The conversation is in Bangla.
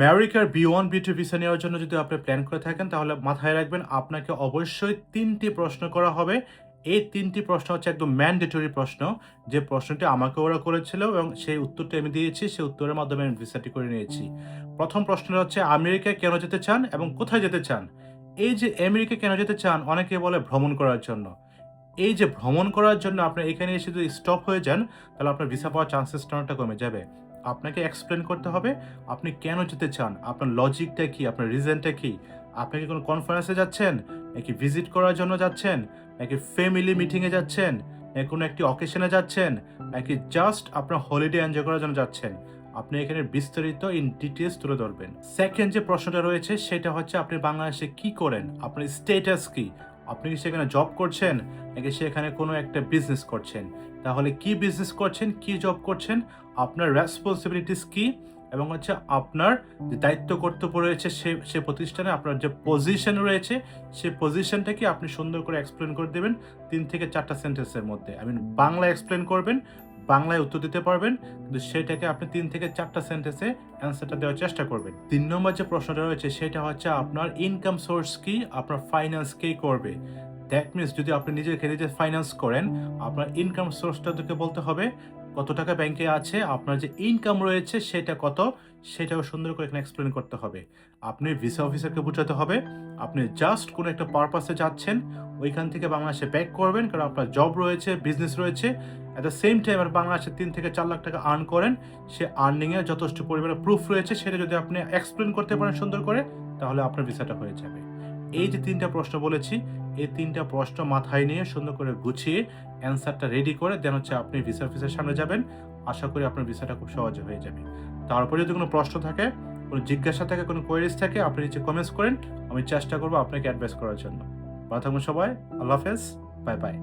আমেরিকার B1 B2 ভিসা নেওয়ার জন্য যদি আপনি প্ল্যান করে থাকেন তাহলে মাথায় রাখবেন আপনাকে অবশ্যই ৩টি প্রশ্ন করা হবে। এই ৩টি প্রশ্ন হচ্ছে একদম ম্যান্ডেটরি প্রশ্ন। যে প্রশ্নটি আমাকে ওরা করেছিল এবং সেই উত্তরটি আমি দিয়েছি, সেই উত্তরের মাধ্যমে আমি ভিসাটি করে নিয়েছি। ১ম প্রশ্নটা হচ্ছে আমেরিকায় কেন যেতে চান এবং কোথায় যেতে চান? এই যে আমেরিকা কেন যেতে চান? অনেকে বলে ভ্রমণ করার জন্য। এই যে ভ্রমণ করার জন্য আপনি এখানে এসে যদি স্টপ হয়ে যান, তাহলে আপনার ভিসা পাওয়ার চান্সেসটা অনেকটা কমে যাবে। আপনাকে এক্সপ্লেইন করতে হবে, আপনি কেন যেতে চান? আপনার লজিকটা কি? আপনার রিজনটা কি? আপনি কি কোনো কনফারেন্সে যাচ্ছেন? নাকি ভিজিট করার জন্য যাচ্ছেন? নাকি ফ্যামিলি মিটিংয়ে যাচ্ছেন? নাকি কোনো একটি অকেশনে যাচ্ছেন? নাকি জাস্ট আপনার হলিডে এনজয় করার জন্য যাচ্ছেন? আপনি এখানে বিস্তারিত ইন ডিটেইলস তুলে ধরবেন। সেকেন্ড যে প্রশ্নটা রয়েছে সেটা হচ্ছে আপনি বাংলাদেশে কি করেন? আপনার স্ট্যাটাস কি? আপনি কি সেখানে জব করছেন? নাকি সেখানে কোনো একটা বিজনেস করছেন? তাহলে কি বিজনেস করছেন, কি জব করছেন, আপনার রেসপন্সিবিলিটিস কি এবং হচ্ছে আপনার যে দায়িত্ব কর্তব্য রয়েছে সে প্রতিষ্ঠানে আপনার যে পজিশন রয়েছে সেই পজিশনটাকে আপনি সুন্দর করে এক্সপ্লেন করে দেবেন ৩ থেকে ৪ টা সেন্টেন্সের মধ্যে। বাংলায় এক্সপ্লেন করবেন, বাংলায় উত্তর দিতে পারবেন, কিন্তু সেটাকে আপনি ৩ থেকে ৪ টা সেন্টেন্সে অ্যান্সারটা দেওয়ার চেষ্টা করবেন। ৩ নম্বর যে প্রশ্নটা রয়েছে সেটা হচ্ছে আপনার ইনকাম সোর্স কি, আপনার ফাইন্যান্স কে করবে? দ্যাট মিনস যদি আপনি নিজেকে নিজে ফাইন্যান্স করেন, আপনার ইনকাম সোর্সটা তোকে বলতে হবে, কত টাকা ব্যাংকে আছে, আপনার যে ইনকাম রয়েছে সেটা কত, সেটাও সুন্দর করে এখানে এক্সপ্লেন করতে হবে। আপনি ভিসা অফিসারকে বোঝাতে হবে, আপনি জাস্ট কোনো একটা পারপাসে যাচ্ছেন, ওইখান থেকে বাংলাদেশে ব্যাক করবেন, কারণ আপনার জব রয়েছে, বিজনেস রয়েছে। অ্যাট দ্য সেম টাইম আর বাংলাদেশে ৩ থেকে ৪ লাখ টাকা আর্ন করেন, সে আর্নিংয়ের যথেষ্ট পরিমাণে প্রুফ রয়েছে, সেটা যদি আপনি এক্সপ্লেন করতে পারেন সুন্দর করে, তাহলে আপনার ভিসাটা হয়ে যাবে। এই যে ৩ টা প্রশ্ন বলেছি, এই ৩ টা প্রশ্ন মাথায় নিয়ে সুন্দর করে গুছিয়ে অ্যান্সারটা রেডি করে দেন হচ্ছে আপনি ভিসা অফিসের সামনে যাবেন। আশা করি আপনার ভিসাটা খুব সহজে হয়ে যাবে। তারপরে যদি কোনো প্রশ্ন থাকে, কোনো জিজ্ঞাসা থাকে, কোনো কোয়েরিজ থাকে, আপনি নিচে কমেন্টস করেন। আমি চেষ্টা করব আপনাকে অ্যাডভাইস করার জন্য। ভালো থাকুন সবাই। আল্লাহ হাফেজ। Bye, by.